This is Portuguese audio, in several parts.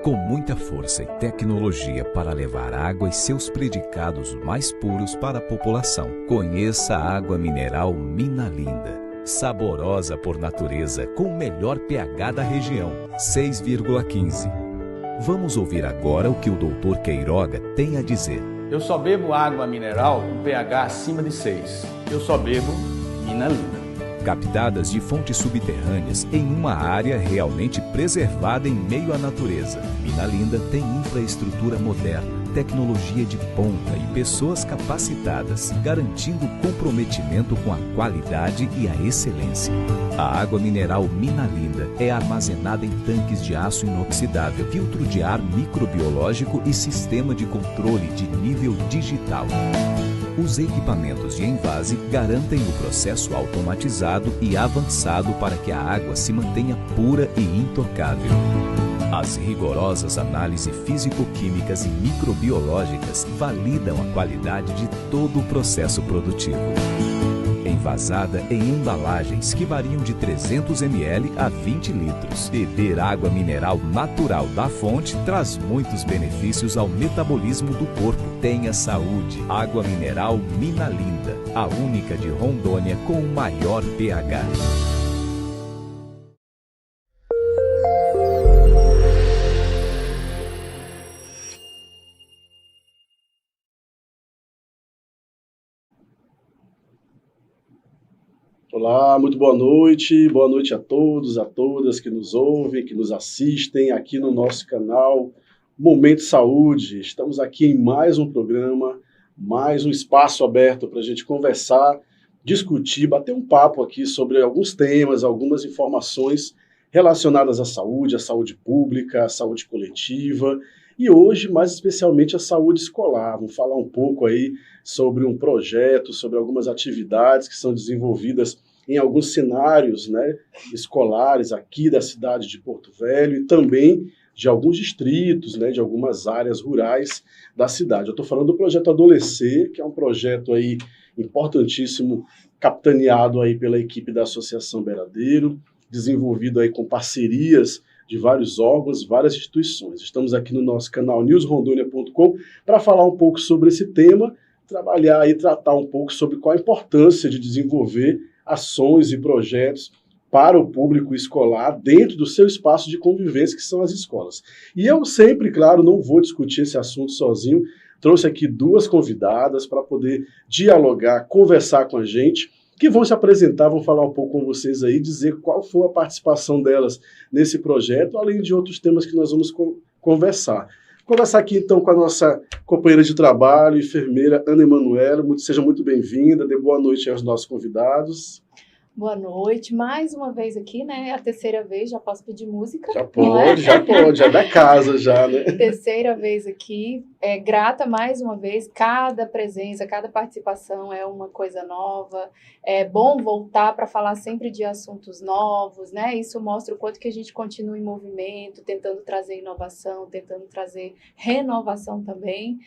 Com muita força e tecnologia para levar água e seus predicados mais puros para a população. Conheça a água mineral Minalinda. Saborosa por natureza, com o melhor pH da região, 6,15. Vamos ouvir agora o que o Dr. Queiroga tem a dizer. Eu só bebo água mineral com pH acima de 6. Eu só bebo Minalinda. Captadas de fontes subterrâneas em uma área realmente preservada em meio à natureza. Minalinda tem infraestrutura moderna, tecnologia de ponta e pessoas capacitadas, garantindo comprometimento com a qualidade e a excelência. A água mineral Minalinda é armazenada em tanques de aço inoxidável, filtro de ar microbiológico e sistema de controle de nível digital. Os equipamentos de envase garantem o processo automatizado e avançado para que a água se mantenha pura e intocável. As rigorosas análises físico-químicas e microbiológicas validam a qualidade de todo o processo produtivo. Envasada em embalagens que variam de 300 ml a 20 litros. Beber água mineral natural da fonte traz muitos benefícios ao metabolismo do corpo. Tenha saúde. Água mineral Minalinda, a única de Rondônia com o maior pH. Olá, muito boa noite a todos, a todas que nos ouvem, que nos assistem aqui no nosso canal Momento Saúde. Estamos aqui em mais um programa, mais um espaço aberto para a gente conversar, discutir, bater um papo aqui sobre alguns temas, algumas informações relacionadas à saúde pública, à saúde coletiva e hoje, mais especialmente, a saúde escolar. Vamos falar um pouco aí sobre um projeto, sobre algumas atividades que são desenvolvidas em alguns cenários, né, escolares aqui da cidade de Porto Velho e também de alguns distritos, né, de algumas áreas rurais da cidade. Eu estou falando do projeto Adolescer, que é um projeto aí importantíssimo, capitaneado aí pela equipe da Associação Beradeiro, desenvolvido aí com parcerias de vários órgãos, várias instituições. Estamos aqui no nosso canal newsrondonia.com para falar um pouco sobre esse tema, trabalhar e tratar um pouco sobre qual a importância de desenvolver ações e projetos para o público escolar dentro do seu espaço de convivência, que são as escolas. E eu sempre, claro, não vou discutir esse assunto sozinho, trouxe aqui duas convidadas para poder dialogar, conversar com a gente, que vão se apresentar, vão falar um pouco com vocês aí, dizer qual foi a participação delas nesse projeto, além de outros temas que nós vamos conversar. Conversar aqui, então, com a nossa companheira de trabalho, enfermeira Ana Emanuela. Seja muito bem-vinda, dê boa noite aos nossos convidados. Boa noite, mais uma vez aqui, né? É a terceira vez, já posso pedir música? Já pode, já é da casa já, né? Terceira vez aqui, grata mais uma vez, cada presença, cada participação é uma coisa nova, é bom voltar para falar sempre de assuntos novos, né? Isso mostra o quanto que a gente continua em movimento, tentando trazer inovação, tentando trazer renovação também,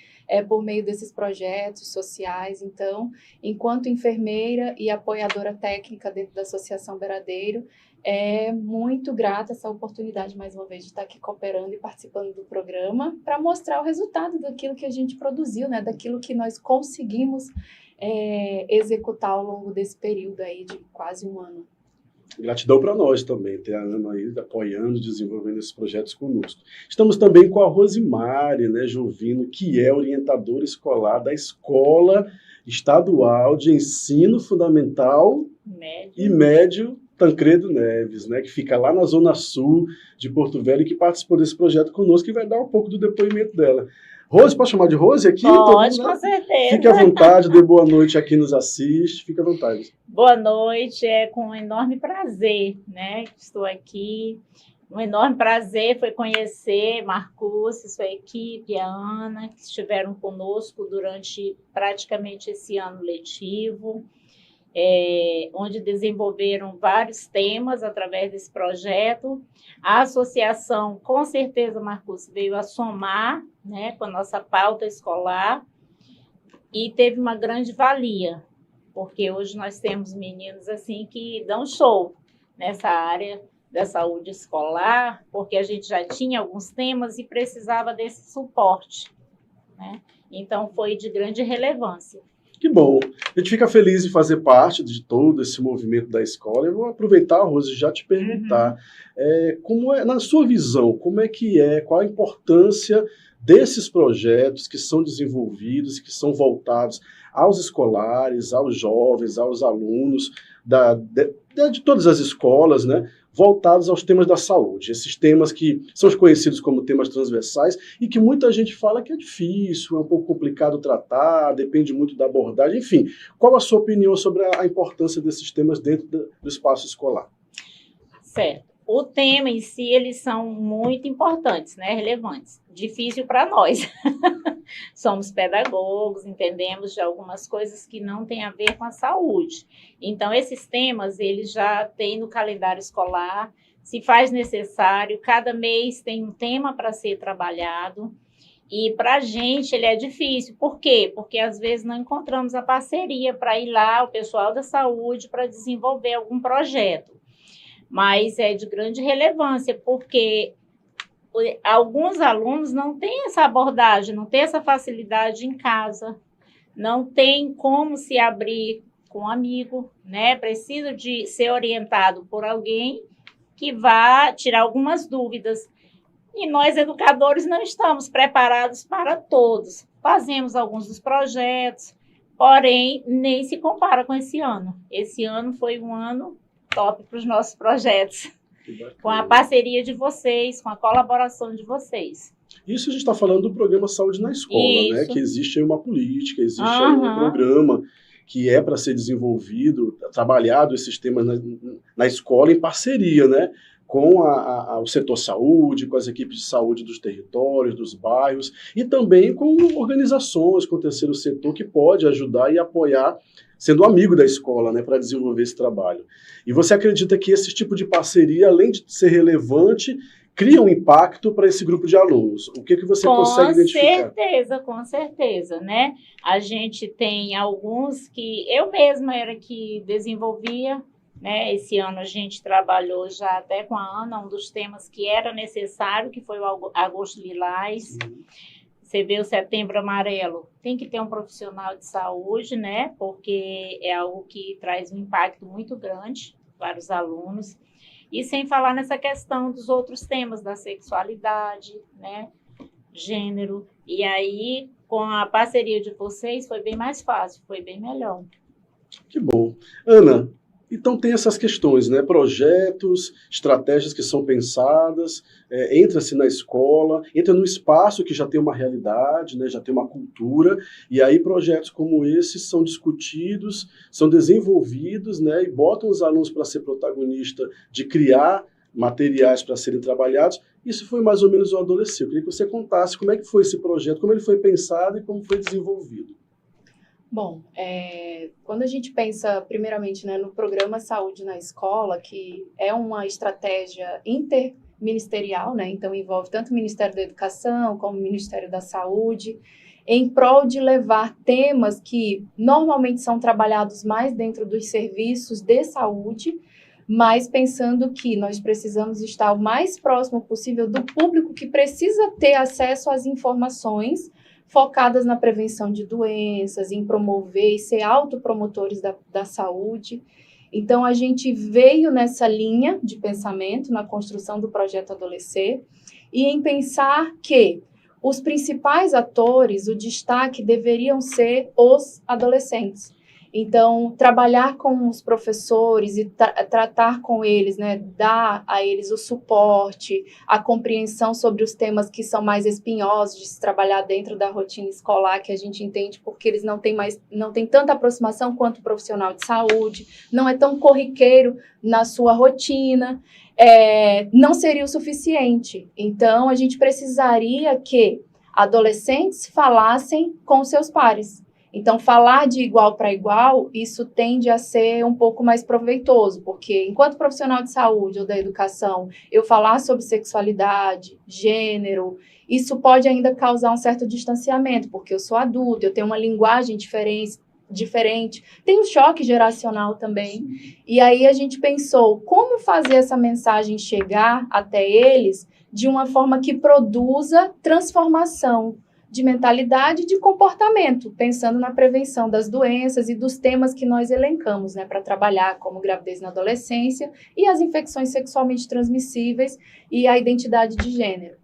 por meio desses projetos sociais. Então, enquanto enfermeira e apoiadora técnica dentro da Associação Beradeiro, é muito grata essa oportunidade, mais uma vez, de estar aqui cooperando e participando do programa para mostrar o resultado daquilo que a gente produziu, né? Daquilo que nós conseguimos executar ao longo desse período aí de quase um ano. Gratidão para nós também, ter a Ana aí apoiando, desenvolvendo esses projetos conosco. Estamos também com a Rosimari, né, Jovino, que é orientadora escolar da Escola Estadual de Ensino Fundamental e Médio Tancredo Neves, né, que fica lá na Zona Sul de Porto Velho e que participou desse projeto conosco e vai dar um pouco do depoimento dela. Rose, pode chamar de Rose aqui? Pode, com certeza. Fique à vontade, dê boa noite a quem nos assiste, fique à vontade. Boa noite, é com um enorme prazer, né, que estou aqui. Um enorme prazer foi conhecer Marcos e sua equipe, a Ana, que estiveram conosco durante praticamente esse ano letivo, onde desenvolveram vários temas através desse projeto. A associação, com certeza, Marcos, veio a somar, né, com a nossa pauta escolar e teve uma grande valia, porque hoje nós temos meninos assim que dão show nessa área da saúde escolar, porque a gente já tinha alguns temas e precisava desse suporte, né? Então, foi de grande relevância. Que bom. A gente fica feliz em fazer parte de todo esse movimento da escola. Eu vou aproveitar, Rose, e já te perguntar, como é, na sua visão, qual a importância desses projetos que são desenvolvidos, que são voltados aos escolares, aos jovens, aos alunos de todas as escolas, né, voltados aos temas da saúde, esses temas que são conhecidos como temas transversais e que muita gente fala que é difícil, é um pouco complicado tratar, depende muito da abordagem, enfim. Qual a sua opinião sobre a importância desses temas dentro do espaço escolar? Certo. O tema em si, eles são muito importantes, né, relevantes. Difícil para nós. Somos pedagogos, entendemos de algumas coisas que não têm a ver com a saúde. Então, esses temas, eles já têm no calendário escolar, se faz necessário, cada mês tem um tema para ser trabalhado. E para a gente ele é difícil. Por quê? Porque às vezes não encontramos a parceria para ir lá, o pessoal da saúde, para desenvolver algum projeto. Mas é de grande relevância, porque alguns alunos não têm essa abordagem, não têm essa facilidade em casa, não tem como se abrir com um amigo, né? Precisa de ser orientado por alguém que vá tirar algumas dúvidas. E nós, educadores, não estamos preparados para todos. Fazemos alguns dos projetos, porém, nem se compara com esse ano. Esse ano foi um ano top para os nossos projetos, com a parceria de vocês, com a colaboração de vocês. Isso a gente está falando do programa Saúde na Escola, né? Que existe aí uma política, existe aí um programa que é para ser desenvolvido, trabalhado esses temas na escola em parceria, né? Com o setor saúde, com as equipes de saúde dos territórios, dos bairros, e também com organizações, com o terceiro setor, que pode ajudar e apoiar, sendo amigo da escola, né, para desenvolver esse trabalho. E você acredita que esse tipo de parceria, além de ser relevante, cria um impacto para esse grupo de alunos? O que você consegue identificar? Com certeza, né? A gente tem alguns que eu mesma era que desenvolvia, né? Esse ano a gente trabalhou já até com a Ana, um dos temas que era necessário, que foi o Agosto Lilás. Você vê o Setembro Amarelo, tem que ter um profissional de saúde, né? Porque é algo que traz um impacto muito grande para os alunos. E sem falar nessa questão dos outros temas, da sexualidade, né? Gênero. E aí, com a parceria de vocês, foi bem mais fácil, foi bem melhor. Que bom. Ana, então tem essas questões, né? Projetos, estratégias que são pensadas, entra-se na escola, entra no espaço que já tem uma realidade, né? Já tem uma cultura, e aí projetos como esses são discutidos, são desenvolvidos, né? E botam os alunos para ser protagonista de criar materiais para serem trabalhados. Isso foi mais ou menos o Adolescer. Eu queria que você contasse como é que foi esse projeto, como ele foi pensado e como foi desenvolvido. Bom, quando a gente pensa, primeiramente, né, no programa Saúde na Escola, que é uma estratégia interministerial, né, então envolve tanto o Ministério da Educação como o Ministério da Saúde, em prol de levar temas que normalmente são trabalhados mais dentro dos serviços de saúde, mas pensando que nós precisamos estar o mais próximo possível do público que precisa ter acesso às informações focadas na prevenção de doenças, em promover e ser autopromotores da saúde. Então, a gente veio nessa linha de pensamento, na construção do projeto Adolescer, e em pensar que os principais atores, o destaque, deveriam ser os adolescentes. Então, trabalhar com os professores e tratar com eles, né, dar a eles o suporte, a compreensão sobre os temas que são mais espinhosos de se trabalhar dentro da rotina escolar, que a gente entende porque eles não têm tanta aproximação quanto o profissional de saúde, não é tão corriqueiro na sua rotina, não seria o suficiente. Então, a gente precisaria que adolescentes falassem com seus pares. Então, falar de igual para igual, isso tende a ser um pouco mais proveitoso, porque enquanto profissional de saúde ou da educação, eu falar sobre sexualidade, gênero, isso pode ainda causar um certo distanciamento, porque eu sou adulto, eu tenho uma linguagem diferente. Tem um choque geracional também. E aí a gente pensou como fazer essa mensagem chegar até eles de uma forma que produza transformação de mentalidade e de comportamento, pensando na prevenção das doenças e dos temas que nós elencamos, né, para trabalhar, como gravidez na adolescência e as infecções sexualmente transmissíveis e a identidade de gênero.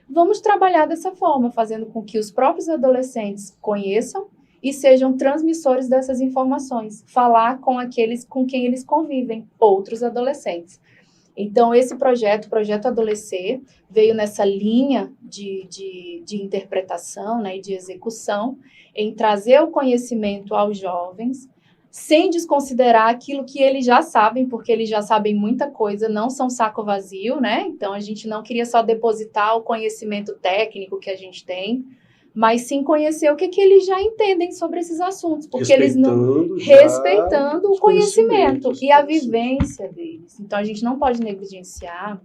Vamos trabalhar dessa forma, fazendo com que os próprios adolescentes conheçam e sejam transmissores dessas informações, falar com aqueles com quem eles convivem, outros adolescentes. Então, esse projeto, o Projeto Adolescer, veio nessa linha de interpretação, né, e de execução, em trazer o conhecimento aos jovens, sem desconsiderar aquilo que eles já sabem, porque eles já sabem muita coisa, não são saco vazio, né? Então, a gente não queria só depositar o conhecimento técnico que a gente tem, mas sim conhecer o que eles já entendem sobre esses assuntos, porque eles não respeitando o conhecimento e a vivência deles. Então a gente não pode negligenciar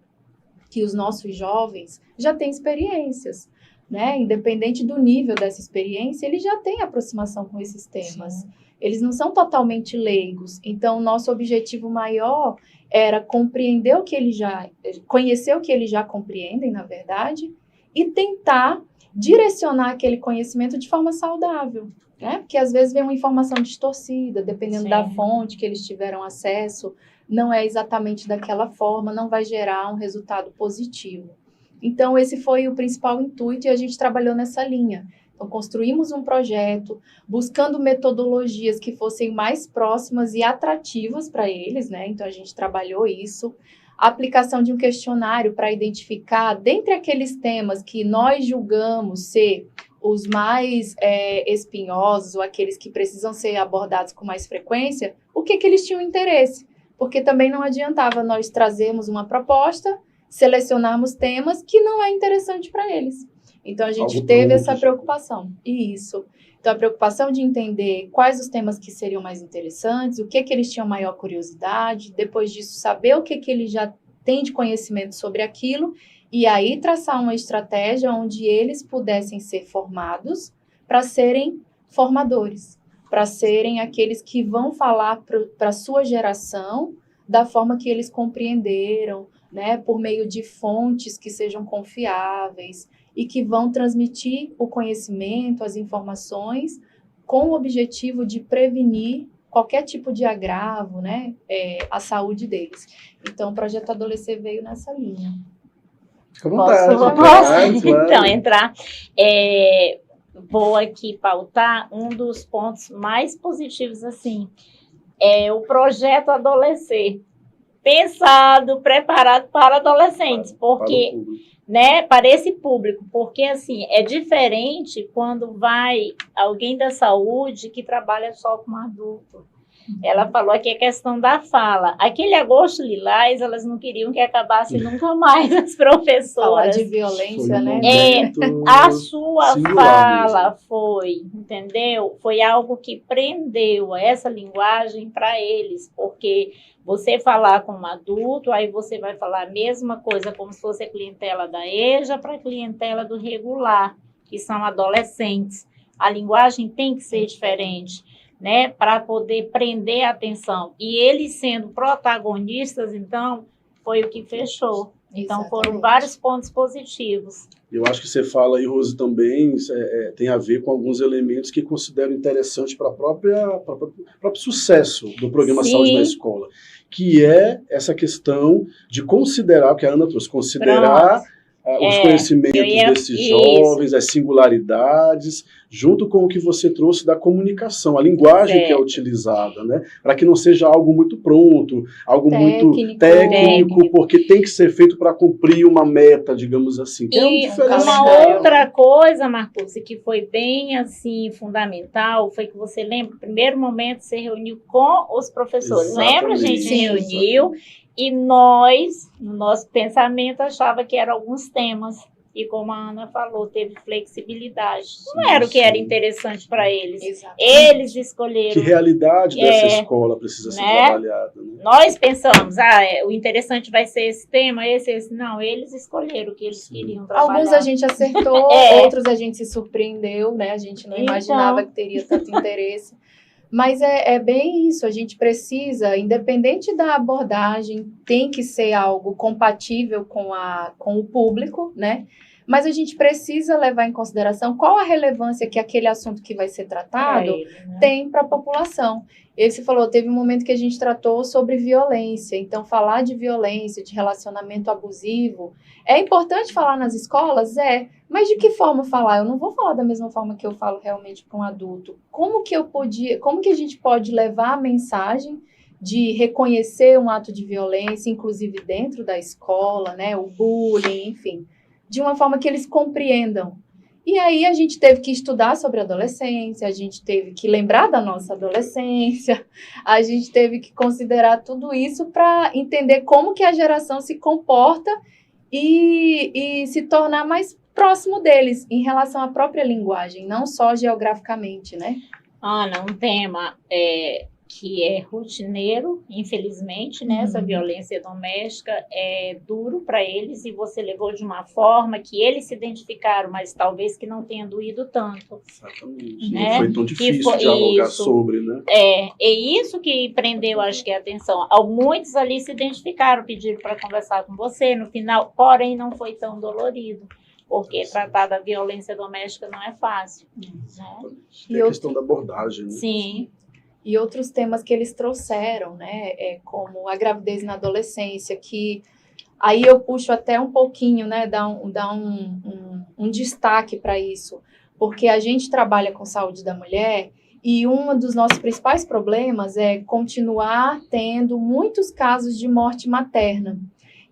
que os nossos jovens já têm experiências, né? Independente do nível dessa experiência, eles já têm aproximação com esses temas. Sim. Eles não são totalmente leigos. Então, o nosso objetivo maior era compreender o que eles já, conhecer o que eles já compreendem, na verdade, e tentar direcionar aquele conhecimento de forma saudável, né? Porque às vezes vem uma informação distorcida, dependendo da fonte que eles tiveram acesso, não é exatamente daquela forma, não vai gerar um resultado positivo. Então, esse foi o principal intuito e a gente trabalhou nessa linha. Então, construímos um projeto, buscando metodologias que fossem mais próximas e atrativas para eles, né? Então, a gente trabalhou isso. A aplicação de um questionário para identificar, dentre aqueles temas que nós julgamos ser os mais espinhosos, ou aqueles que precisam ser abordados com mais frequência, o que eles tinham interesse. Porque também não adiantava nós trazermos uma proposta, selecionarmos temas que não é interessante para eles. Então, a gente teve essa preocupação. Isso. Então, a preocupação de entender quais os temas que seriam mais interessantes, o que eles tinham maior curiosidade, depois disso, saber o que eles já têm de conhecimento sobre aquilo, e aí traçar uma estratégia onde eles pudessem ser formados para serem formadores, para serem aqueles que vão falar para a sua geração da forma que eles compreenderam, né, por meio de fontes que sejam confiáveis, e que vão transmitir o conhecimento, as informações, com o objetivo de prevenir qualquer tipo de agravo, né, à saúde deles. Então, o Projeto Adolescer veio nessa linha. Fica à vontade. Então, vou aqui pautar um dos pontos mais positivos, assim, o Projeto Adolescer, pensado, preparado para adolescentes, porque... Né, para esse público, porque assim, é diferente quando vai alguém da saúde que trabalha só com adulto. Ela falou aqui a questão da fala. Aquele agosto lilás, elas não queriam que acabasse nunca mais as professoras. Falar de violência, né? A sua fala foi, entendeu? Foi algo que prendeu essa linguagem para eles, porque você falar com um adulto, aí você vai falar a mesma coisa como se fosse a clientela da EJA para a clientela do regular, que são adolescentes. A linguagem tem que ser diferente, né, para poder prender a atenção. E eles sendo protagonistas, então, foi o que fechou. Então, foram vários pontos positivos. Eu acho que você fala aí, Rose, também tem a ver com alguns elementos que considero interessantes para o próprio sucesso do programa Saúde na Escola, que é essa questão de considerar, que a Ana trouxe, considerar os conhecimentos desses jovens, as singularidades, junto com o que você trouxe da comunicação, a linguagem que é utilizada, né? Para que não seja algo muito pronto, algo muito técnico, porque tem que ser feito para cumprir uma meta, digamos assim. Que e uma outra coisa, Marcos, que foi bem assim fundamental, foi que você lembra, no primeiro momento você reuniu com os professores. Exatamente. Lembra? A gente reuniu. E nós, no nosso pensamento, achava que eram alguns temas. E como a Ana falou, teve flexibilidade. Não era o que era interessante para eles. Exatamente. Eles escolheram. Que realidade dessa escola precisa ser trabalhada. Né? Nós pensamos, o interessante vai ser esse tema, esse. Não, eles escolheram o que eles queriam trabalhar. Alguns a gente acertou, outros a gente se surpreendeu, né? A gente não imaginava que teria tanto interesse. Mas é bem isso, a gente precisa, independente da abordagem, tem que ser algo compatível com o público, né? Mas a gente precisa levar em consideração qual a relevância que aquele assunto que vai ser tratado tem para a população. Você falou, teve um momento que a gente tratou sobre violência, então falar de violência, de relacionamento abusivo, é importante falar nas escolas? Mas de que forma falar? Eu não vou falar da mesma forma que eu falo realmente para um adulto. Como que a gente pode levar a mensagem de reconhecer um ato de violência, inclusive dentro da escola, né, o bullying, enfim, de uma forma que eles compreendam. E aí a gente teve que estudar sobre a adolescência, a gente teve que lembrar da nossa adolescência, a gente teve que considerar tudo isso para entender como que a geração se comporta e se tornar mais próximo deles em relação à própria linguagem, não só geograficamente, né? Ana, um tema que é rotineiro, infelizmente, né? Essa violência doméstica é duro para eles e você levou de uma forma que eles se identificaram, mas talvez que não tenha doído tanto. Exatamente. Né? Não foi tão difícil dialogar sobre, né? É isso que prendeu, acho que, a atenção. Muitos ali se identificaram, pediram para conversar com você no final, porém não foi tão dolorido. Porque tratar da violência doméstica não é fácil. Né? Tem a questão da abordagem, né? Sim. E outros temas que eles trouxeram, né, como a gravidez na adolescência, que aí eu puxo até um pouquinho, né, dar um destaque para isso, porque a gente trabalha com saúde da mulher e um dos nossos principais problemas é continuar tendo muitos casos de morte materna.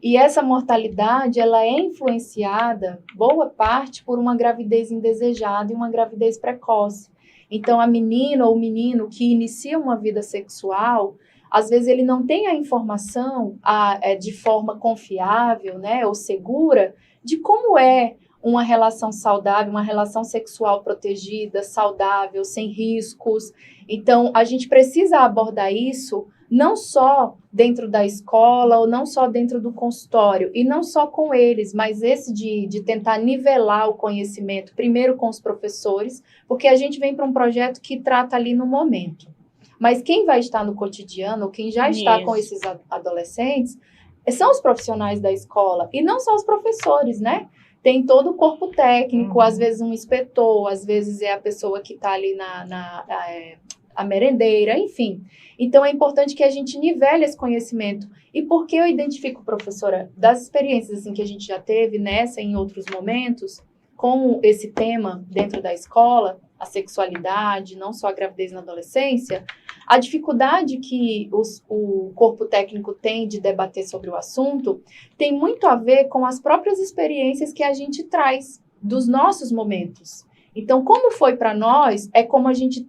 E essa mortalidade, ela é influenciada, boa parte, por uma gravidez indesejada e uma gravidez precoce. Então, a menina ou o menino que inicia uma vida sexual, às vezes ele não tem a informação de forma confiável, né, ou segura, de como é uma relação saudável, uma relação sexual protegida, saudável, sem riscos. Então, a gente precisa abordar isso não só dentro da escola ou não só dentro do consultório, e não só com eles, mas esse de tentar nivelar o conhecimento, primeiro com os professores, porque a gente vem para um projeto que trata ali no momento. Mas quem vai estar no cotidiano, ou quem já está com esses adolescentes, são os profissionais da escola, e não só os professores, né? Tem todo o corpo técnico, às vezes um inspetor, às vezes é a pessoa que está ali a merendeira, enfim. Então, é importante que a gente nivele esse conhecimento. E por que eu identifico, professora, das experiências assim, que a gente já teve nessa e em outros momentos, com esse tema dentro da escola, a sexualidade, não só a gravidez na adolescência, a dificuldade que o corpo técnico tem de debater sobre o assunto tem muito a ver com as próprias experiências que a gente traz dos nossos momentos. Então, como foi para nós, é como a gente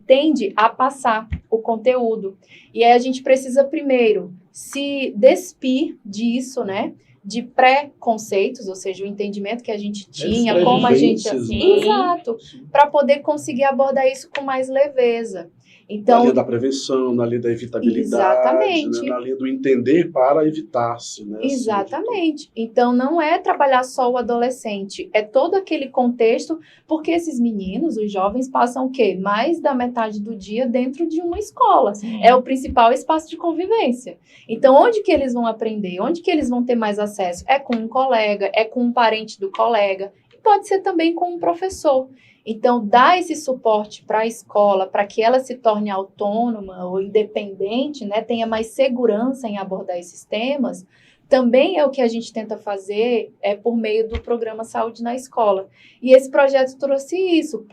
tende a passar o conteúdo. E aí a gente precisa primeiro se despir disso, né? De pré-conceitos, ou seja, o entendimento que a gente tinha, como a gente... Exato, para poder conseguir abordar isso com mais leveza. Então, na linha da prevenção, na linha da evitabilidade, exatamente. Né? Na linha do entender para evitar-se. Né? Exatamente. Então, não é trabalhar só o adolescente, é todo aquele contexto, porque esses meninos, os jovens, passam o quê? Mais da metade do dia dentro de uma escola. Sim. É o principal espaço de convivência. Então, onde que eles vão aprender? Onde que eles vão ter mais acesso? É com um colega, é com um parente do colega, e pode ser também com um professor. Então, dar esse suporte para a escola, para que ela se torne autônoma ou independente, né, tenha mais segurança em abordar esses temas, também é o que a gente tenta fazer por meio do programa Saúde na Escola. E esse projeto trouxe isso,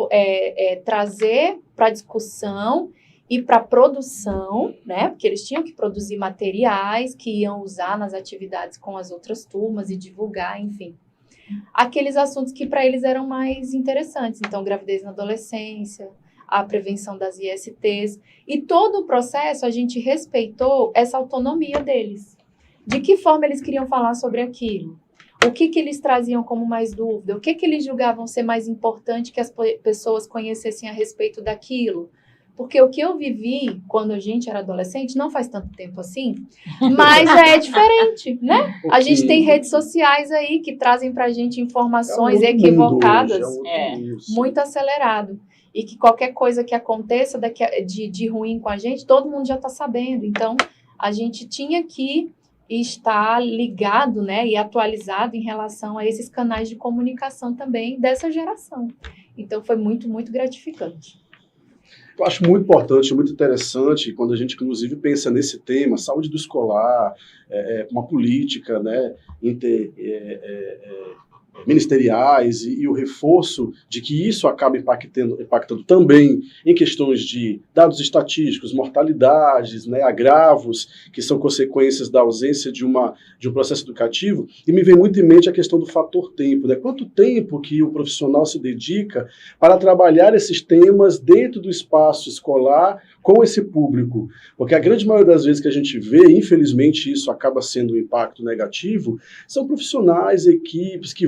trazer para a discussão e para a produção, né, porque eles tinham que produzir materiais que iam usar nas atividades com as outras turmas e divulgar, enfim. Aqueles assuntos que para eles eram mais interessantes. Então, gravidez na adolescência, a prevenção das ISTs. E todo o processo, a gente respeitou essa autonomia deles. De que forma eles queriam falar sobre aquilo? O que eles traziam como mais dúvida? O que eles julgavam ser mais importante que as pessoas conhecessem a respeito daquilo? Porque o que eu vivi quando a gente era adolescente, não faz tanto tempo assim, mas já é diferente, né? A gente tem redes sociais aí que trazem pra gente informações equivocadas, muito acelerado. E que qualquer coisa que aconteça de ruim com a gente, todo mundo já está sabendo. Então, a gente tinha que estar ligado, né, e atualizado em relação a esses canais de comunicação também dessa geração. Então, foi muito, muito gratificante. Eu acho muito importante, muito interessante, quando a gente, inclusive, pensa nesse tema, saúde do escolar, uma política, né, ministeriais e o reforço de que isso acaba impactando também em questões de dados estatísticos, mortalidades, né, agravos, que são consequências da ausência de um processo educativo, e me vem muito em mente a questão do fator tempo, né? Quanto tempo que o profissional se dedica para trabalhar esses temas dentro do espaço escolar com esse público, porque a grande maioria das vezes que a gente vê, infelizmente isso acaba sendo um impacto negativo, são profissionais, equipes que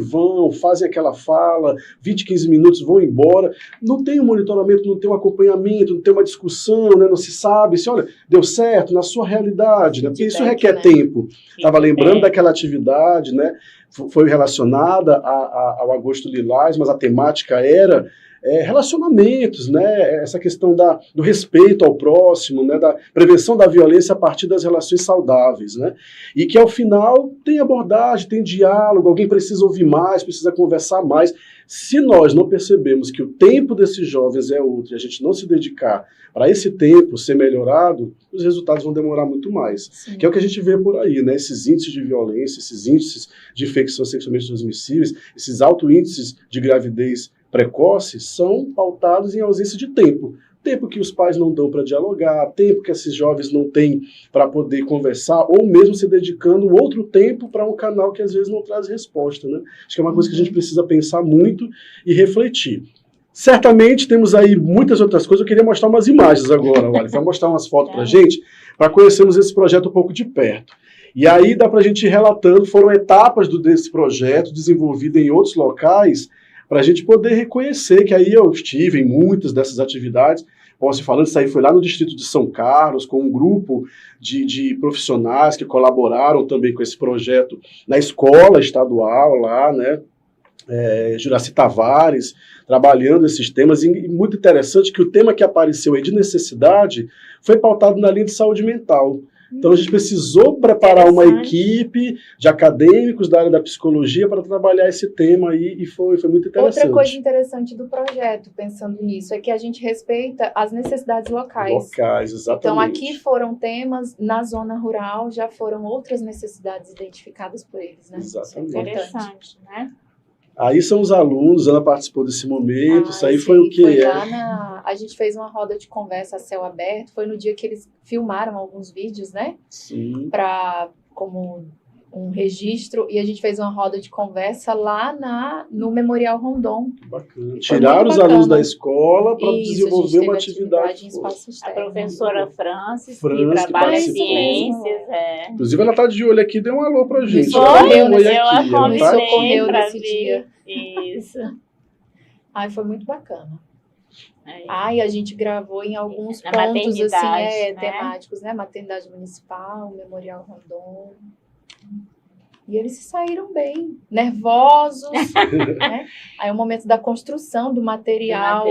fazem aquela fala, 20, 15 minutos, vão embora, não tem um monitoramento, não tem um acompanhamento, não tem uma discussão, né? Não se sabe se, olha, deu certo na sua realidade, né? Porque isso requer tempo. Estava lembrando daquela atividade, né? Foi relacionada ao Agosto Lilás, mas a temática era relacionamentos, né? Essa questão do respeito ao próximo, né? Da prevenção da violência a partir das relações saudáveis, né? E que ao final tem abordagem, tem diálogo, alguém precisa ouvir mais, precisa conversar mais. Se nós não percebemos que o tempo desses jovens é outro e a gente não se dedicar para esse tempo ser melhorado, os resultados vão demorar muito mais. Sim. Que é o que a gente vê por aí, né? Esses índices de violência, esses índices de infecções sexualmente transmissíveis, esses altos índices de gravidez precoces são pautados em ausência de tempo. Tempo que os pais não dão para dialogar, tempo que esses jovens não têm para poder conversar, ou mesmo se dedicando outro tempo para um canal que às vezes não traz resposta, né? Acho que é uma coisa que a gente precisa pensar muito e refletir. Certamente temos aí muitas outras coisas. Eu queria mostrar umas imagens agora, olha, vai mostrar umas fotos para a gente, para conhecermos esse projeto um pouco de perto. E aí dá para a gente ir relatando, foram etapas desse projeto desenvolvido em outros locais, para a gente poder reconhecer que aí eu estive em muitas dessas atividades. Posso ir falando, isso aí foi lá no distrito de São Carlos, com um grupo de profissionais que colaboraram também com esse projeto na escola estadual lá, né? Juraci Tavares, trabalhando esses temas, e muito interessante que o tema que apareceu aí de necessidade foi pautado na linha de saúde mental. Então a gente precisou preparar uma equipe de acadêmicos da área da psicologia para trabalhar esse tema aí, e foi muito interessante. Outra coisa interessante do projeto, pensando nisso, é que a gente respeita as necessidades locais. Exatamente. Então aqui foram temas, na zona rural já foram outras necessidades identificadas por eles, né? Exatamente. Isso é interessante, né? Aí são os alunos, Ana participou desse momento, isso aí foi o quê? Foi lá a gente fez uma roda de conversa a céu aberto, foi no dia que eles filmaram alguns vídeos, né? Sim. Como um registro, e a gente fez uma roda de conversa lá no Memorial Rondon. Bacana. Tiraram os alunos da escola para desenvolver uma atividade. Em espaços a professora Francis, que trabalha em ciências. Inclusive, ela está de olho aqui, deu um alô para a gente. Me socorreu nesse dia. Isso. Foi muito bacana. E a gente gravou em alguns pontos assim, né? temáticos, né? Maternidade Municipal, Memorial Rondon. E eles se saíram bem, nervosos, né? Aí o momento da construção do material,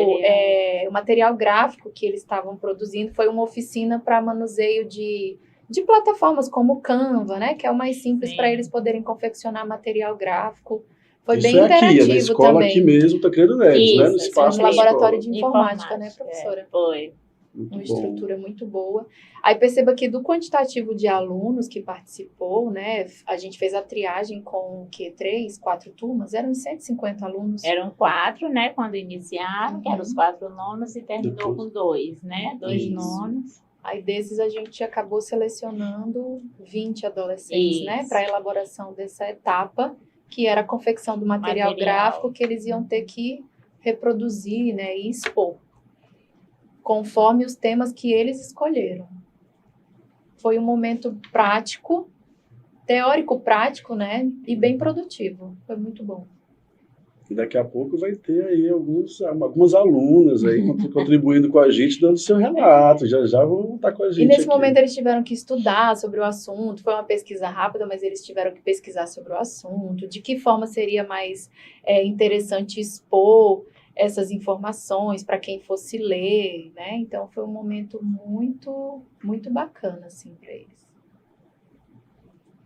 o material gráfico que eles estavam produzindo foi uma oficina para manuseio de plataformas como o Canva, né? Que é o mais simples para eles poderem confeccionar material gráfico. Foi isso bem interativo na escola também. Aqui mesmo, Tancredo Neves, né? No espaço no laboratório de informática, né, professora? Foi. Uma estrutura muito boa. Aí perceba que do quantitativo de alunos que participou, né, a gente fez a triagem com 4 turmas, eram 150 alunos. Eram 4, né, quando iniciaram, que eram os 4 nonos, e terminou com 2, né, 2 nonos. Aí desses a gente acabou selecionando 20 adolescentes, né, para a elaboração dessa etapa, que era a confecção do material gráfico que eles iam ter que reproduzir, né, e expor, conforme os temas que eles escolheram. Foi um momento teórico-prático, né? E bem produtivo. Foi muito bom. E daqui a pouco vai ter aí algumas alunas aí contribuindo com a gente, dando seu relato. Já vão estar com a gente. E nesse aqui. momento eles tiveram que estudar sobre o assunto. Foi uma pesquisa rápida, mas eles tiveram que pesquisar sobre o assunto. De que forma seria mais interessante expor essas informações para quem fosse ler, né? Então foi um momento muito, muito bacana assim para eles.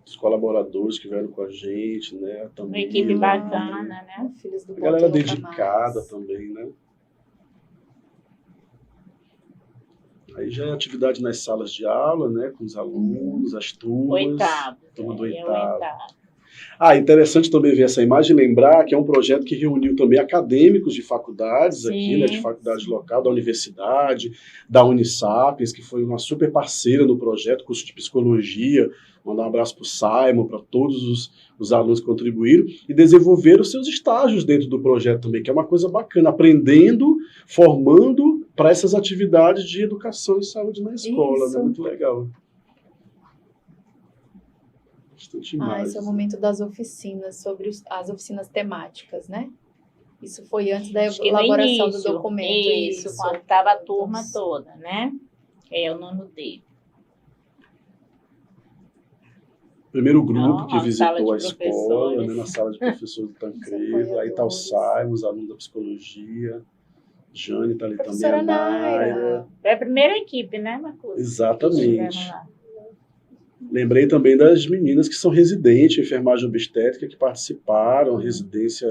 Os colaboradores que vieram com a gente, né? Também, uma equipe bacana, né? Filhos do a galera Boto dedicada Mais. também, né? Aí já é atividade nas salas de aula, né? Com os alunos, as turmas. Oitavo. Turma do O oitavo. oitavo. Interessante também ver essa imagem, lembrar que é um projeto que reuniu também acadêmicos de faculdades aqui, né, de faculdade local, da universidade, da Unisapiens, que foi uma super parceira no projeto, curso de psicologia. Mandar um abraço para o Simon, para todos os alunos que contribuíram e desenvolveram os seus estágios dentro do projeto também, que é uma coisa bacana, aprendendo, formando para essas atividades de educação e saúde na escola, né? Muito legal. Bastante mais. Esse é o momento das oficinas, sobre as oficinas temáticas, né? Isso foi antes da elaboração do documento. Isso, quando estava a turma toda, né? É o nono D. Primeiro grupo que visitou a escola, professores. né, na sala de professores do Tancredo. Aí está o Simon, os alunos da psicologia. Jane está ali também, Professora a Naira. É a primeira equipe, né, Marcos? Exatamente. Lembrei também das meninas que são residentes em enfermagem obstétrica, que participaram, residência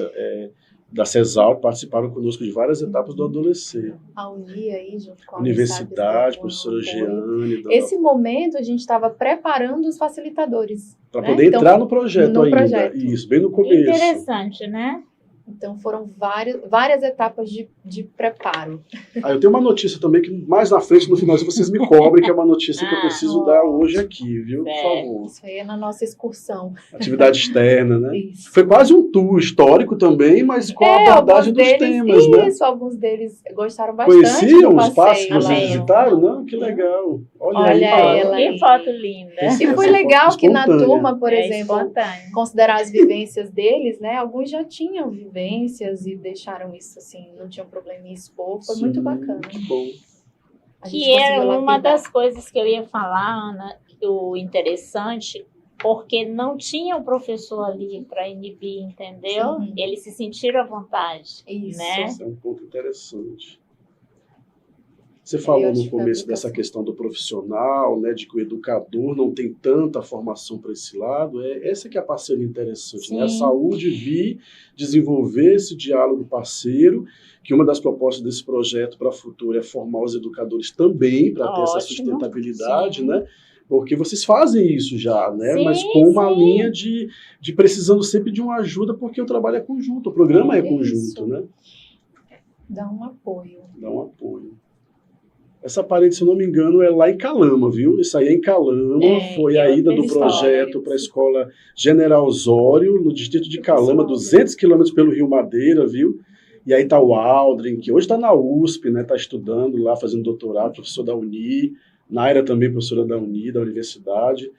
da CESAL, participaram conosco de várias etapas do adolescer. A Uni aí, junto com a Universidade, professora Giane. Esse momento a gente estava preparando os facilitadores. Para poder entrar no projeto ainda. Projeto. Isso, bem no começo. Interessante, né? Então foram várias etapas de preparo. Eu tenho uma notícia também que mais na frente, no final, vocês me cobrem, que é uma notícia que eu preciso dar hoje aqui, viu? Por favor. Isso aí é na nossa excursão. Atividade externa, né? Isso. Foi quase um tour histórico também, mas com a abordagem dos temas, né? Isso, alguns deles gostaram bastante. Conheciam os espaços que vocês lá. visitaram? Não? Que legal. Olha aí, ela. Que foto linda. E foi legal que na turma, por exemplo, espontâneo. considerar as vivências deles, né? Alguns já tinham vivências e deixaram isso assim, não tinham problema em expor. Foi muito bacana. Muito bom. Que era uma das coisas que eu ia falar, Ana, o interessante, porque não tinha um professor ali para inibir, entendeu? Sim. Eles se sentiram à vontade. Isso. Né? Esse é um ponto interessante. Você falou no começo dessa questão do profissional, né, de que o educador não tem tanta formação para esse lado. Essa que é a parceria interessante, né? A saúde vir desenvolver esse diálogo parceiro, que uma das propostas desse projeto para o futuro é formar os educadores também, para ter essa sustentabilidade, né? Porque vocês fazem isso já, né? Mas com uma linha de precisando sempre de uma ajuda, porque o trabalho é conjunto, o programa é conjunto, né? Dá um apoio. Dá um apoio. Essa parede, se eu não me engano, é lá em Calama, viu? Isso aí é em Calama, foi a ida do projeto para a escola General Osório, no distrito de Calama, 200 quilômetros pelo Rio Madeira, viu? E aí tá o Aldrin, que hoje está na USP, né? Está estudando lá, fazendo doutorado, professor da Uni. Naira também, professora da Uni, da universidade.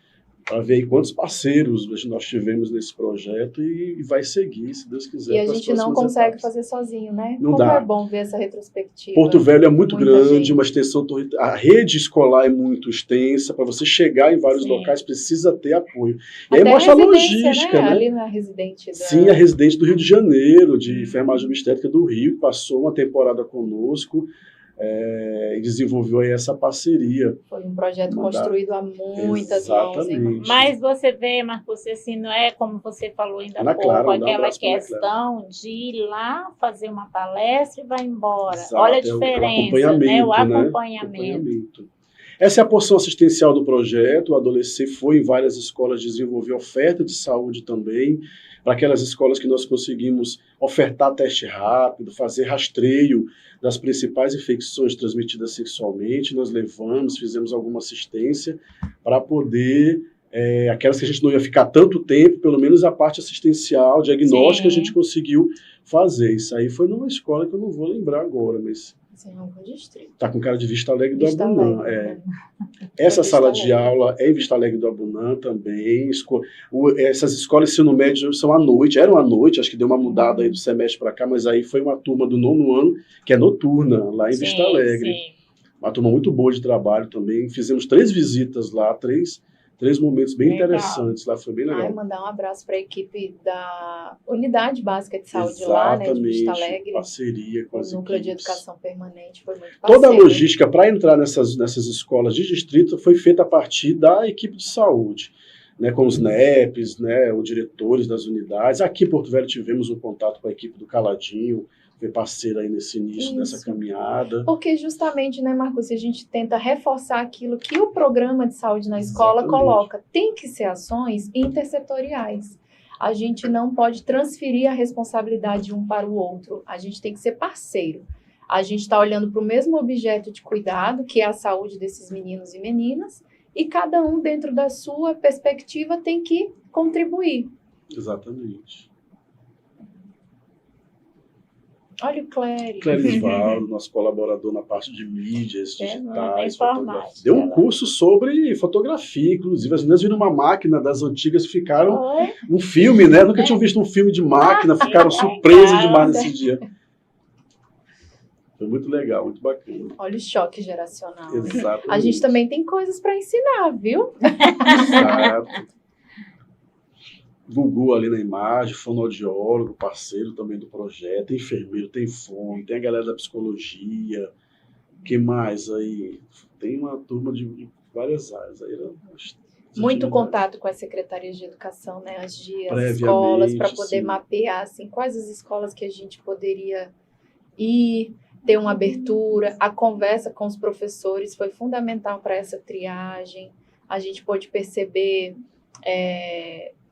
Para ver aí quantos parceiros nós tivemos nesse projeto e vai seguir, se Deus quiser. E a gente não consegue fazer sozinho, né? Não Como dá. É bom ver essa retrospectiva. Porto Velho é muito grande, gente. uma extensão, a rede escolar é muito extensa, para você chegar em vários locais precisa ter apoio. E aí mostra a logística, né? Ali na residente da... Sim, a residente do Rio de Janeiro, de enfermagem obstétrica do Rio, que passou uma temporada conosco, e desenvolveu aí essa parceria. Foi um projeto construído a muitas mãos. Hein? Mas você vê, Marcos, assim, não é como você falou ainda há pouco, aquela questão de ir lá fazer uma palestra e vai embora. Exato, olha a diferença, né? O acompanhamento. Essa é a porção assistencial do projeto. O Adolescer foi em várias escolas desenvolver oferta de saúde também, para aquelas escolas que nós conseguimos ofertar teste rápido, fazer rastreio das principais infecções transmitidas sexualmente. Nós levamos, fizemos alguma assistência para poder aquelas que a gente não ia ficar tanto tempo, pelo menos a parte assistencial, diagnóstica, a gente conseguiu fazer. Isso aí foi numa escola que eu não vou lembrar agora, mas... Está com cara de Vista Alegre do Abunã. Essa sala de aula é em Vista Alegre do Abunã também. Essas escolas de ensino médio são à noite, eram à noite, acho que deu uma mudada aí do semestre para cá, mas aí foi uma turma do 9º ano, que é noturna, lá em Vista Alegre. Sim. Uma turma muito boa de trabalho também. Fizemos 3 visitas lá, três momentos bem interessantes lá, foi bem legal. Mandar um abraço para a equipe da Unidade Básica de Saúde lá, né, de Vista Alegre. Parceria com as Núcleo equipes. de Educação Permanente, foi muito parceiro. Toda a logística para entrar nessas escolas de distrito foi feita a partir da equipe de saúde, né, com os NEPs, né, os diretores das unidades. Aqui em Porto Velho tivemos um contato com a equipe do Caladinho, foi parceira aí nesse início, nessa caminhada. Porque justamente, né, Marcos, a gente tenta reforçar aquilo que o programa de saúde na escola coloca. Tem que ser ações intersetoriais. A gente não pode transferir a responsabilidade de um para o outro. A gente tem que ser parceiro. A gente está olhando para o mesmo objeto de cuidado, que é a saúde desses meninos e meninas, e cada um, dentro da sua perspectiva, tem que contribuir. Exatamente. Olha o Clério. Clério Valdo, nosso colaborador na parte de mídias digitais, fotografia. Deu Deu um curso sobre fotografia, inclusive. As meninas viram uma máquina das antigas, ficaram um filme, né? Nunca tinham visto um filme de máquina, ficaram surpresas demais nesse dia. Foi muito legal, muito bacana. Olha o choque geracional. Exatamente. A gente também tem coisas para ensinar, viu? Exato. Gugu ali na imagem, fonoaudiólogo, parceiro também do projeto, enfermeiro, tem fono, tem a galera da psicologia, que mais aí? Tem uma turma de várias áreas. Aí muito contato com as secretarias de educação, né? As escolas, para poder mapear assim, quais as escolas que a gente poderia ir, ter uma abertura. A conversa com os professores foi fundamental para essa triagem. A gente pôde perceber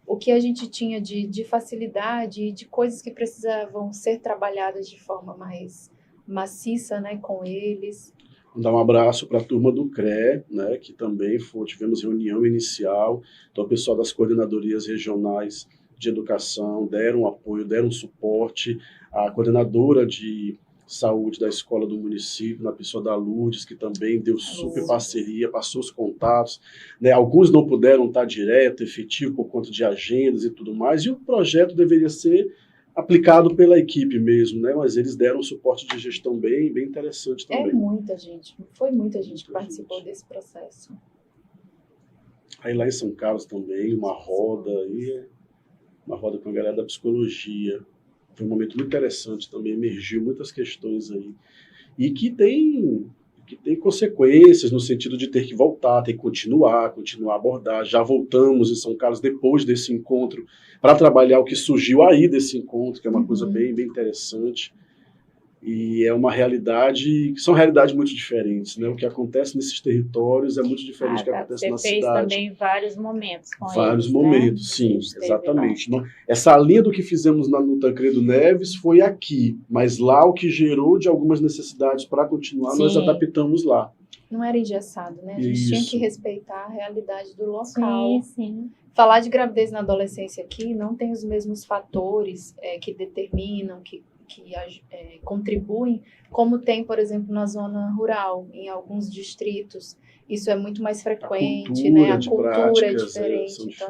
o que a gente tinha de facilidade e de coisas que precisavam ser trabalhadas de forma mais maciça, né, com eles. Vou dar um abraço para a turma do CRE, né, que também tivemos reunião inicial. Então, o pessoal das coordenadorias regionais de educação deram apoio, deram suporte. A coordenadora de saúde da escola do município, na pessoa da Lourdes, que também deu super parceria, passou os contatos, né? Alguns não puderam estar direto, efetivo, por conta de agendas e tudo mais, e o projeto deveria ser aplicado pela equipe mesmo, né? Mas eles deram um suporte de gestão bem interessante também. Foi muita gente que participou desse processo. Aí lá em São Carlos também, uma roda com a galera da psicologia. Foi um momento muito interessante também, emergiu muitas questões aí. E que tem consequências no sentido de ter que voltar, ter que continuar a abordar. Já voltamos em São Carlos depois desse encontro para trabalhar o que surgiu aí desse encontro, que é uma coisa bem interessante. E é uma realidade, são realidades muito diferentes, né? O que acontece nesses territórios é muito diferente do que acontece na cidade. Você fez também vários momentos com vários eles, momentos, né? Sim, exatamente. Essa linha do que fizemos no Tancredo Neves foi aqui, mas lá o que gerou de algumas necessidades para continuar, nós adaptamos lá. Não era engessado, né? A gente tinha que respeitar a realidade do local. Sim. Falar de gravidez na adolescência aqui não tem os mesmos fatores que determinam, que contribuem, como tem, por exemplo, na zona rural, em alguns distritos. Isso é muito mais frequente, né? A cultura é diferente. Então,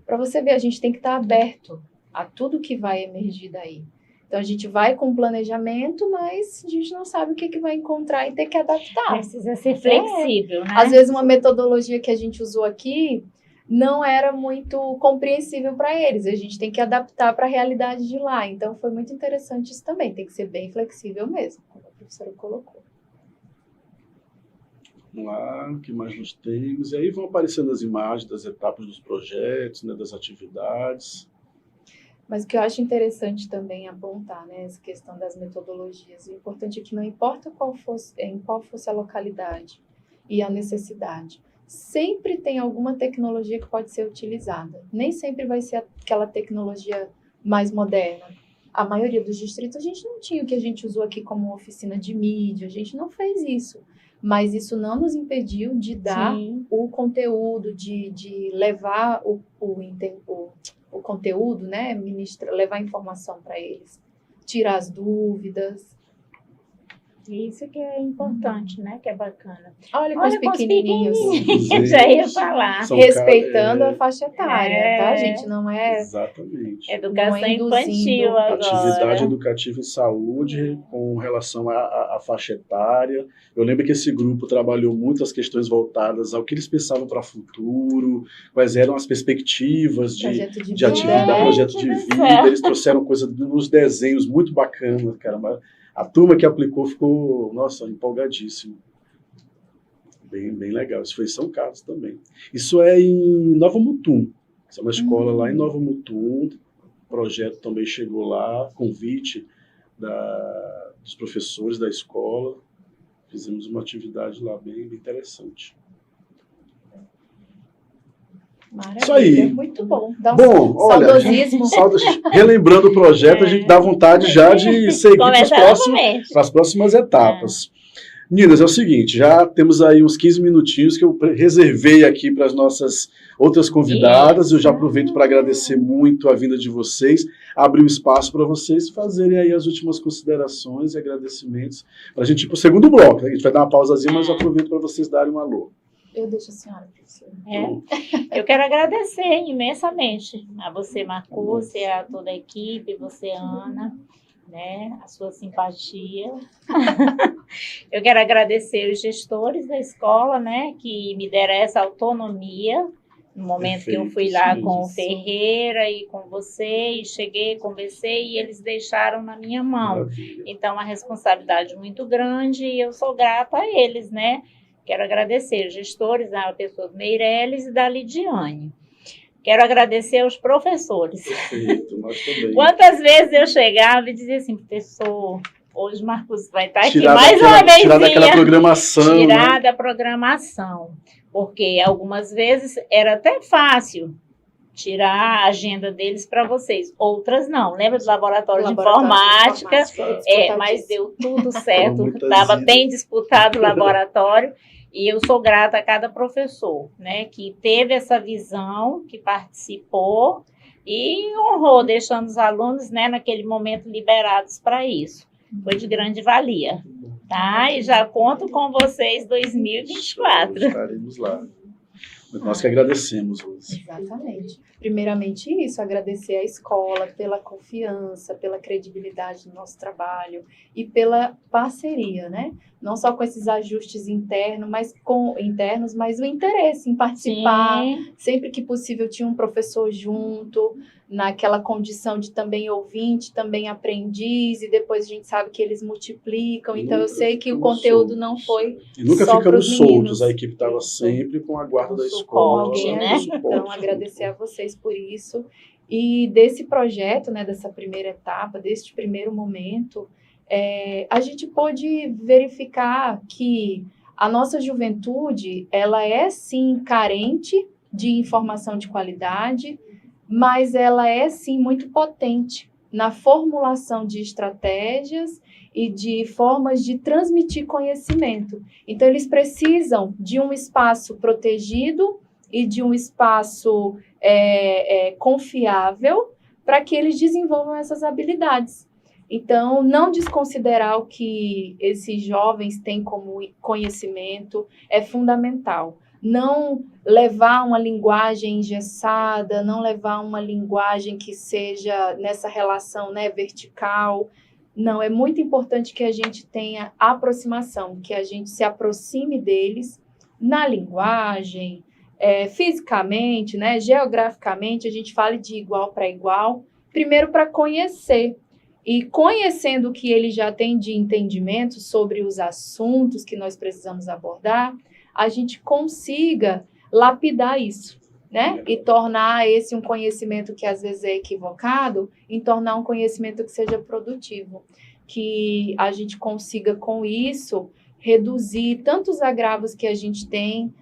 para você ver, a gente tem que estar aberto a tudo que vai emergir daí. Então, a gente vai com planejamento, mas a gente não sabe o que vai encontrar e ter que adaptar. Precisa ser flexível, né? Às vezes, uma metodologia que a gente usou aqui não era muito compreensível para eles. A gente tem que adaptar para a realidade de lá. Então, foi muito interessante isso também. Tem que ser bem flexível mesmo, como a professora colocou. Vamos lá, o que mais nós temos? E aí vão aparecendo as imagens das etapas dos projetos, né, das atividades. Mas o que eu acho interessante também apontar, né, essa questão das metodologias. O importante é que não importa em qual fosse a localidade e a necessidade, sempre tem alguma tecnologia que pode ser utilizada. Nem sempre vai ser aquela tecnologia mais moderna. A maioria dos distritos a gente não tinha o que a gente usou aqui como oficina de mídia, a gente não fez isso. mas isso não nos impediu de dar o conteúdo, de levar o conteúdo, né? Levar informação para eles, tirar as dúvidas. Isso que é importante, né? Que é bacana. Olha com os pequenininhos. Eu já ia falar. Respeitando a faixa etária, tá, gente? Não é... Exatamente. Educação infantil agora. Atividade educativa em saúde com relação à faixa etária. Eu lembro que esse grupo trabalhou muito as questões voltadas ao que eles pensavam para o futuro, quais eram as perspectivas de atividade, projeto de vida. Eles trouxeram coisas nos desenhos muito bacanas, cara. A turma que aplicou ficou, nossa, empolgadíssimo. Bem legal. Isso foi em São Carlos também. Isso é em Nova Mutum. Isso é uma escola lá em Nova Mutum. O projeto também chegou lá, convite dos professores da escola. Fizemos uma atividade lá bem interessante. Maravilha, isso aí. Muito bom. Dá olha, saudosismo. Relembrando o projeto, a gente dá vontade já de seguir para as próximas etapas. Meninas, é o seguinte, já temos aí uns 15 minutinhos que eu reservei aqui para as nossas outras convidadas. Eu já aproveito para agradecer muito a vinda de vocês, abrir um espaço para vocês fazerem aí as últimas considerações e agradecimentos para a gente ir para o segundo bloco. A gente vai dar uma pausazinha, mas eu aproveito para vocês darem um alô. Eu deixo a senhora, professora. Eu quero agradecer imensamente a você, Marcos, e a toda a equipe, você, Ana, né, a sua simpatia. Eu quero agradecer os gestores da escola, né, que me deram essa autonomia no momento que eu fui lá com o Ferreira e com você, e cheguei, conversei, e eles deixaram na minha mão. Maravilha. Então, uma responsabilidade muito grande, e eu sou grata a eles, né? Quero agradecer os gestores, a pessoa do Meirelles e da Lidiane. Quero agradecer aos professores. Perfeito, nós também. Quantas vezes eu chegava e dizia assim, professor, hoje Marcos vai estar aqui mais uma vez. Tirar daquela programação. Tirar da programação. Porque algumas vezes era até fácil tirar a agenda deles para vocês. Outras não. Lembra do laboratório de informática? Mas deu tudo certo. Estava bem disputado o laboratório. E eu sou grata a cada professor, né, que teve essa visão, que participou e honrou, deixando os alunos, né, naquele momento liberados para isso. Foi de grande valia, tá? E já conto com vocês 2024. Estaremos lá. Nós que agradecemos hoje. Exatamente. Primeiramente isso, agradecer à escola pela confiança, pela credibilidade do nosso trabalho e pela parceria, né? Não só com esses ajustes internos, mas o interesse em participar. Sim. Sempre que possível tinha um professor junto, naquela condição de também ouvinte, também aprendiz, e depois a gente sabe que eles multiplicam, então eu sei que o conteúdo não foi e nunca só ficamos soltos, a equipe estava sempre com a guarda da escola. Né? Então, agradecer a vocês por isso. E desse projeto, né, dessa primeira etapa, deste primeiro momento, a gente pôde verificar que a nossa juventude, ela é sim carente de informação de qualidade, mas ela é, sim, muito potente na formulação de estratégias e de formas de transmitir conhecimento. Então, eles precisam de um espaço protegido e de um espaço confiável para que eles desenvolvam essas habilidades. Então, não desconsiderar o que esses jovens têm como conhecimento é fundamental. Não levar uma linguagem engessada, não levar uma linguagem que seja nessa relação, né, vertical. Não, é muito importante que a gente tenha aproximação, que a gente se aproxime deles na linguagem, fisicamente, né, geograficamente, a gente fale de igual para igual, primeiro para conhecer. E conhecendo o que ele já tem de entendimento sobre os assuntos que nós precisamos abordar, a gente consiga lapidar isso, né? E tornar esse um conhecimento que às vezes é equivocado, em tornar um conhecimento que seja produtivo. Que a gente consiga, com isso, reduzir tantos agravos que a gente tem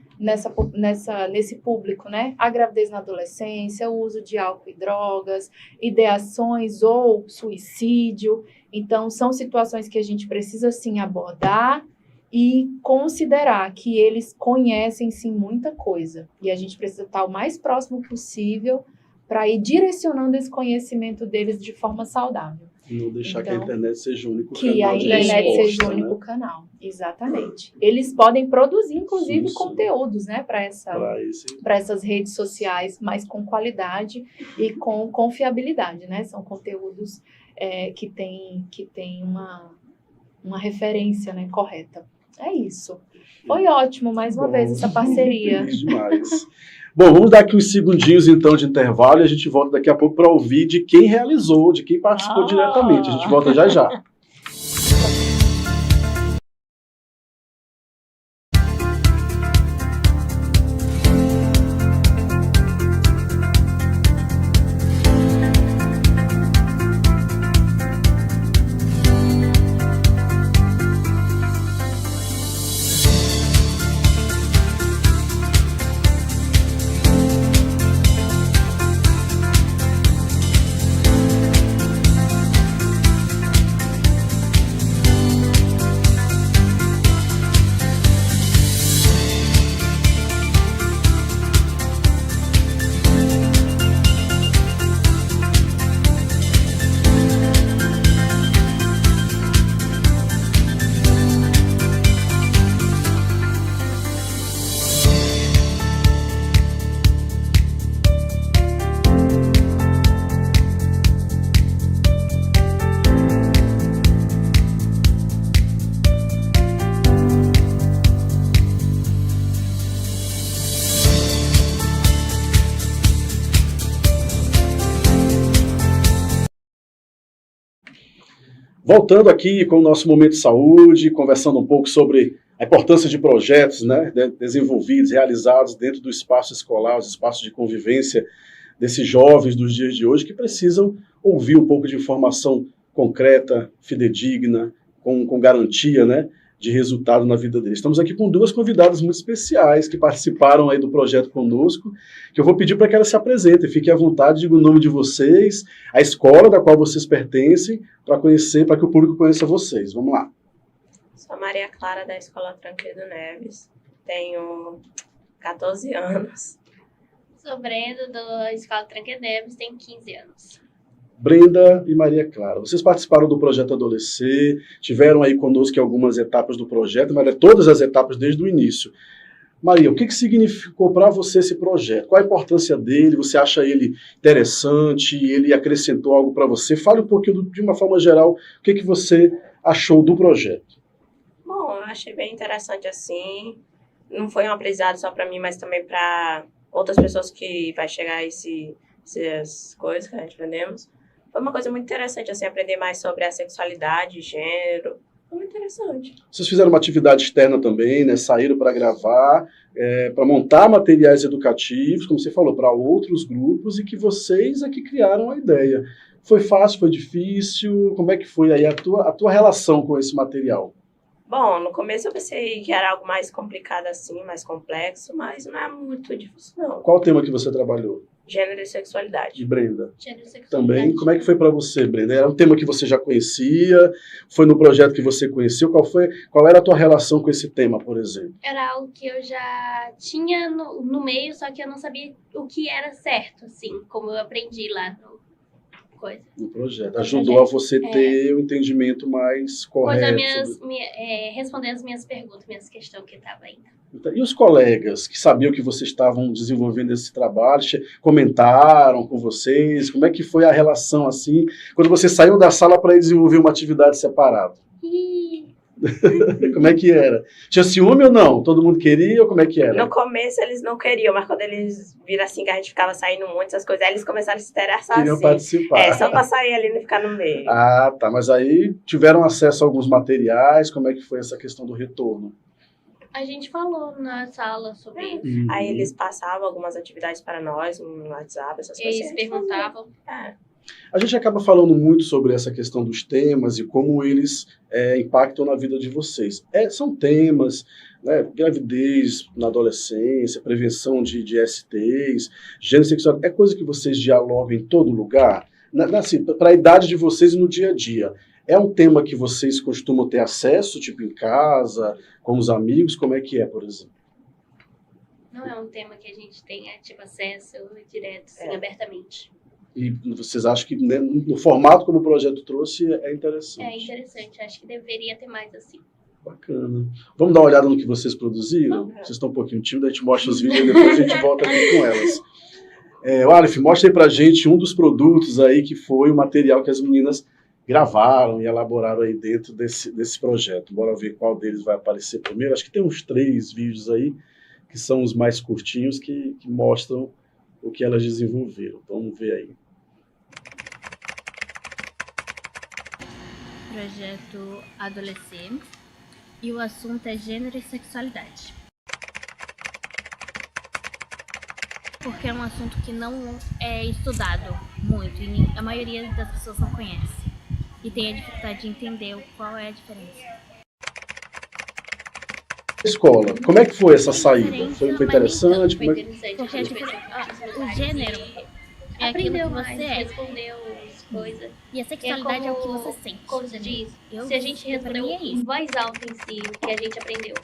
nesse público, né? A gravidez na adolescência, o uso de álcool e drogas, ideações ou suicídio. Então, são situações que a gente precisa, sim, abordar e considerar que eles conhecem sim muita coisa e a gente precisa estar o mais próximo possível para ir direcionando esse conhecimento deles de forma saudável. Não deixar que a Então, internet seja o único Que canal a de internet resposta, seja o né? único canal, exatamente. Eles podem produzir, inclusive, Sim. conteúdos, né, para essas redes sociais, mas com qualidade e com confiabilidade, né? São conteúdos que tem uma referência, né, correta. É isso. Foi ótimo, mais uma vez, essa parceria. Feliz demais. Bom, vamos dar aqui uns segundinhos, então, de intervalo e a gente volta daqui a pouco para ouvir de quem realizou, de quem participou diretamente. A gente volta já já. Voltando aqui com o nosso Momento de Saúde, conversando um pouco sobre a importância de projetos, né, desenvolvidos, realizados dentro do espaço escolar, os espaços de convivência desses jovens dos dias de hoje que precisam ouvir um pouco de informação concreta, fidedigna, com garantia, né, de resultado na vida deles. Estamos aqui com duas convidadas muito especiais que participaram aí do projeto conosco, que eu vou pedir para que elas se apresentem, fiquem à vontade, digam o nome de vocês, a escola da qual vocês pertencem, para que o público conheça vocês. Vamos lá. Sou Maria Clara, da Escola Tranquedo Neves, tenho 14 anos. Sou Brenda, da Escola Tranquedo Neves, tenho 15 anos. Brenda e Maria Clara, vocês participaram do projeto Adolescer, tiveram aí conosco algumas etapas do projeto, mas todas as etapas desde o início. Maria, o que significou para você esse projeto? Qual a importância dele? Você acha ele interessante? Ele acrescentou algo para você? Fale um pouquinho, de uma forma geral, o que você achou do projeto. Bom, eu achei bem interessante assim. Não foi um aprendizado só para mim, mas também para outras pessoas que vai chegar essas coisas que a gente aprendemos. Foi uma coisa muito interessante, assim, aprender mais sobre a sexualidade, gênero. Foi muito interessante. Vocês fizeram uma atividade externa também, né? Saíram para gravar, para montar materiais educativos, como você falou, para outros grupos, e que vocês é que criaram a ideia. Foi fácil, foi difícil? Como é que foi aí a tua relação com esse material? Bom, no começo eu pensei que era algo mais complicado assim, mais complexo, mas não é muito difícil, não. Qual o tema que você trabalhou? Gênero e sexualidade. E Brenda? Gênero e sexualidade. Também. Como é que foi para você, Brenda? Era um tema que você já conhecia? Foi no projeto que você conheceu? Qual era a tua relação com esse tema, por exemplo? Era algo que eu já tinha no meio, só que eu não sabia o que era certo, assim, como eu aprendi lá no projeto. Ajudou a você ter um entendimento mais correto. Responder as minhas perguntas, minhas questões que estavam ainda. E os colegas que sabiam que vocês estavam desenvolvendo esse trabalho, comentaram com vocês? Como é que foi a relação, assim, quando vocês saíram da sala para desenvolver uma atividade separada? Como é que era? Tinha ciúme ou não? Todo mundo queria ou como é que era? No começo eles não queriam, mas quando eles viram assim que a gente ficava saindo muito, essas coisas, aí eles começaram a se interessar. Queriam assim. participar. Só para sair ali e não ficar no meio. Ah, tá. Mas aí tiveram acesso a alguns materiais, como é que foi essa questão do retorno? A gente falou na sala sobre isso. Aí eles passavam algumas atividades para nós no WhatsApp, essas coisas. Eles perguntavam. A gente acaba falando muito sobre essa questão dos temas e como eles impactam na vida de vocês. São temas, né, gravidez na adolescência, prevenção de STs, gênero sexual, é coisa que vocês dialogam em todo lugar? Assim, para a idade de vocês e no dia a dia. É um tema que vocês costumam ter acesso, tipo em casa, com os amigos? Como é que é, por exemplo? Não é um tema que a gente tenha, tipo, acesso direto, assim, abertamente. E vocês acham que, né, no formato como o projeto trouxe é interessante? É interessante, acho que deveria ter mais assim. Bacana. Vamos dar uma olhada no que vocês produziram? Vocês estão um pouquinho tímidos, a gente mostra os vídeos e depois a gente volta aqui com elas. Aleph, mostra aí pra gente um dos produtos aí que foi o material que as meninas gravaram e elaboraram aí dentro desse projeto. Bora ver qual deles vai aparecer primeiro. Acho que tem uns 3 vídeos aí, que são os mais curtinhos, que mostram o que elas desenvolveram. Vamos ver aí. Projeto Adolescente, e o assunto é gênero e sexualidade. Porque é um assunto que não é estudado muito e a maioria das pessoas não conhece. E tem a dificuldade de entender qual é a diferença. Escola, como é que foi essa saída? Foi interessante? Foi interessante. Porque o gênero é aquilo Aprendeu que mais, você é. respondeu as coisas. E a sexualidade é o que você sente. Como se diz, Eu, se a gente pra respondeu mim é em isso. voz alta em si, o que a gente aprendeu.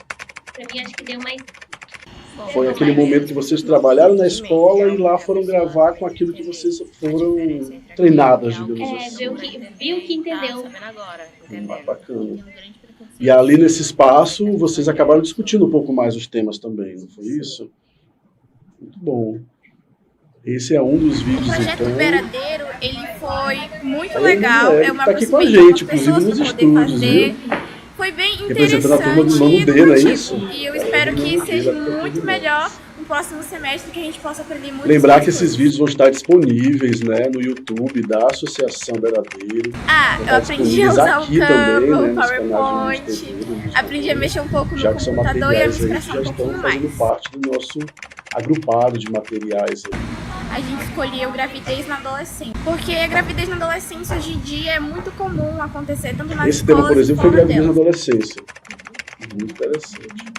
Pra mim, acho que deu mais... Foi aquele momento que vocês trabalharam na escola e lá foram gravar com aquilo que vocês foram treinadas, digamos assim. Viu que entendeu. Bacana. E ali nesse espaço, vocês acabaram discutindo um pouco mais os temas também, não foi isso? Muito bom. Esse é um dos vídeos, O projeto então. Beiradeiro, ele foi muito legal. É uma tá aqui com a possibilidade gente, para inclusive pessoas nos para poder estúdios, fazer. viu? Foi bem Representando a turma do interessante nono e D, não é educativo. isso? E eu espero que seja muito melhor no próximo semestre, que a gente possa aprender muito. Lembrar que esses vídeos vão estar disponíveis, né, no YouTube da Associação Beiradeiro. Eu aprendi a usar o Canva, também, o né, PowerPoint, aprendi a mexer um pouco no já que são computador e a me materiais aí que expressar já um estão pouquinho fazendo mais. parte do nosso agrupado de materiais aí. A gente escolheu gravidez na adolescência, porque a gravidez na adolescência hoje em dia é muito comum acontecer, tanto nas Esse tema, escolas por exemplo, foi fora gravidez na delas. adolescência. Muito interessante.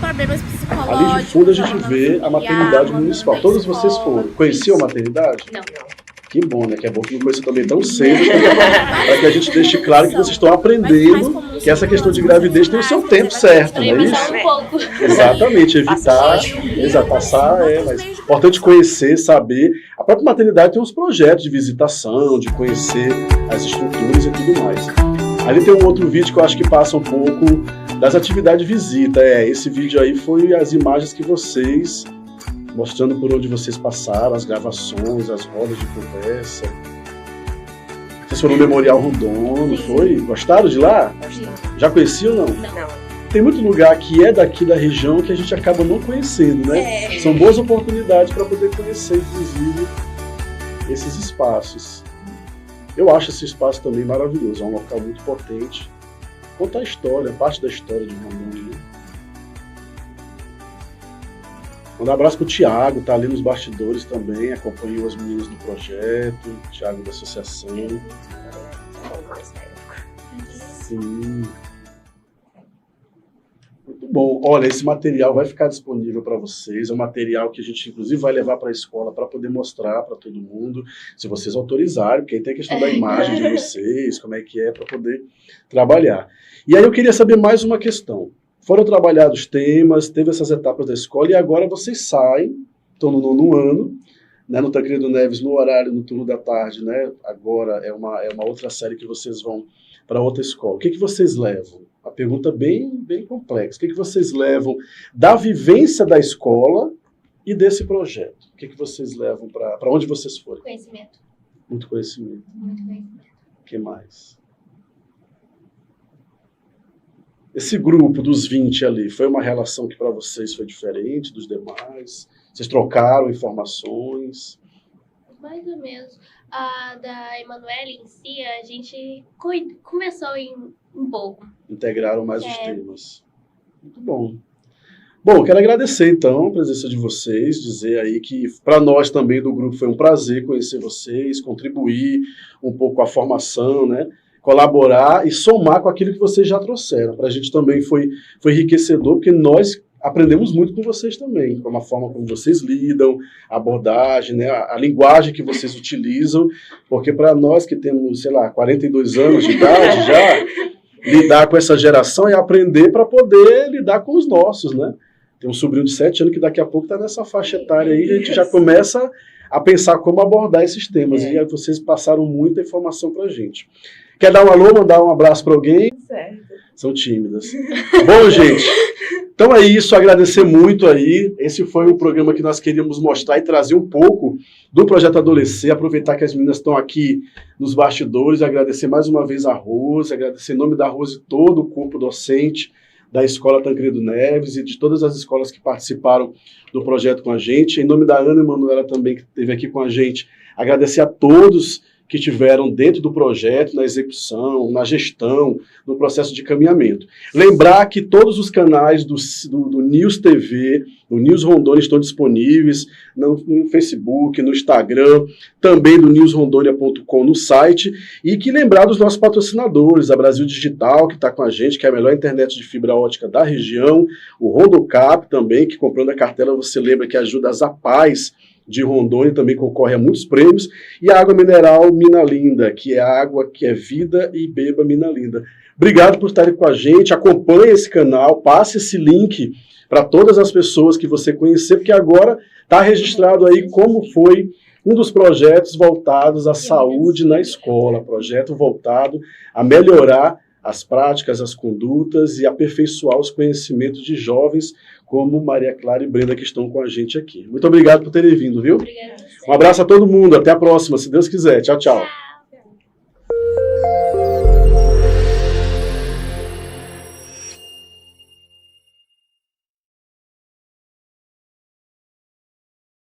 Problemas psicológicos. Ali de fundo a gente abandono vê a familiar, maternidade abandono municipal. da Todos vocês escola. foram. Conheciam a maternidade? Não. Que bom, né? Que é bom que não conheça também tão cedo, para que a gente deixe claro que vocês estão aprendendo que essa questão de gravidez tem o seu tempo certo, não é isso? Um pouco. Exatamente, passar, mas é importante conhecer, saber. A própria maternidade tem uns projetos de visitação, de conhecer as estruturas e tudo mais. Ali tem um outro vídeo que eu acho que passa um pouco das atividades de visita. Esse vídeo aí foi as imagens que vocês, mostrando por onde vocês passaram, as gravações, as rodas de conversa. Vocês foram no Memorial Rondon, não foi? Gostaram de lá? Já conheciam ou não? Não. Tem muito lugar que é daqui da região que a gente acaba não conhecendo, né? São boas oportunidades para poder conhecer, inclusive, esses espaços. Eu acho esse espaço também maravilhoso, é um local muito potente. Conta a história, parte da história de Rondon, né? Mandar um abraço pro Thiago, tá ali nos bastidores também, acompanhou as meninas do projeto, Thiago da associação. Sim. Muito bom. Olha, esse material vai ficar disponível para vocês. É um material que a gente, inclusive, vai levar para a escola para poder mostrar para todo mundo, se vocês autorizarem, porque aí tem a questão da imagem de vocês, como é que é, para poder trabalhar. E aí eu queria saber mais uma questão. Foram trabalhados temas, teve essas etapas da escola e agora vocês saem, estão no 9º ano, né, no Tancredo Neves, no horário, no turno da tarde, né? Agora é uma outra série que vocês vão para outra escola. O que vocês levam? Uma pergunta bem complexa. O que vocês levam da vivência da escola e desse projeto? O que vocês levam para onde vocês forem? Conhecimento. Muito conhecimento. Muito conhecimento. O que mais? Esse grupo dos 20 ali, foi uma relação que para vocês foi diferente dos demais? Vocês trocaram informações? Mais ou menos. A da Emanuele em si, a gente começou em um pouco. Integraram mais os temas. Muito bom. Bom, quero agradecer então a presença de vocês, dizer aí que para nós também do grupo foi um prazer conhecer vocês, contribuir um pouco com a formação, né? Colaborar e somar com aquilo que vocês já trouxeram. Para a gente também foi enriquecedor, porque nós aprendemos muito com vocês também, com a forma como vocês lidam, a abordagem, né, a linguagem que vocês utilizam, porque para nós que temos, 42 anos de idade já, lidar com essa geração é aprender para poder lidar com os nossos, né? Tem um sobrinho de 7 anos que daqui a pouco está nessa faixa etária aí, a gente já começa a pensar como abordar esses temas, e aí vocês passaram muita informação para a gente. Quer dar um alô, mandar um abraço para alguém? Certo. São tímidas. Bom, gente, então é isso, agradecer muito aí. Esse foi o programa que nós queríamos mostrar e trazer um pouco do Projeto Adolescer, aproveitar que as meninas estão aqui nos bastidores, agradecer mais uma vez a Rose, agradecer em nome da Rose e todo o corpo docente da Escola Tancredo Neves e de todas as escolas que participaram do projeto com a gente. Em nome da Ana Emanuela também, que esteve aqui com a gente, agradecer a todos que estiveram dentro do projeto, na execução, na gestão, no processo de caminhamento. Lembrar que todos os canais do News TV, do News Rondônia, estão disponíveis no Facebook, no Instagram, também do newsrondonia.com no site, e que lembrar dos nossos patrocinadores, a Brasil Digital, que está com a gente, que é a melhor internet de fibra ótica da região, o Rondocap também, que comprando a cartela você lembra que ajuda as APAES de Rondônia, também concorre a muitos prêmios, e a água mineral Minalinda, que é a água que é vida, e beba Minalinda. Obrigado por estarem com a gente, acompanhe esse canal, passe esse link para todas as pessoas que você conhecer, porque agora está registrado aí como foi um dos projetos voltados à saúde na escola, projeto voltado a melhorar as práticas, as condutas e aperfeiçoar os conhecimentos de jovens como Maria Clara e Brenda, que estão com a gente aqui. Muito obrigado por terem vindo, viu? Obrigada. Um abraço a todo mundo, até a próxima, se Deus quiser. Tchau, tchau.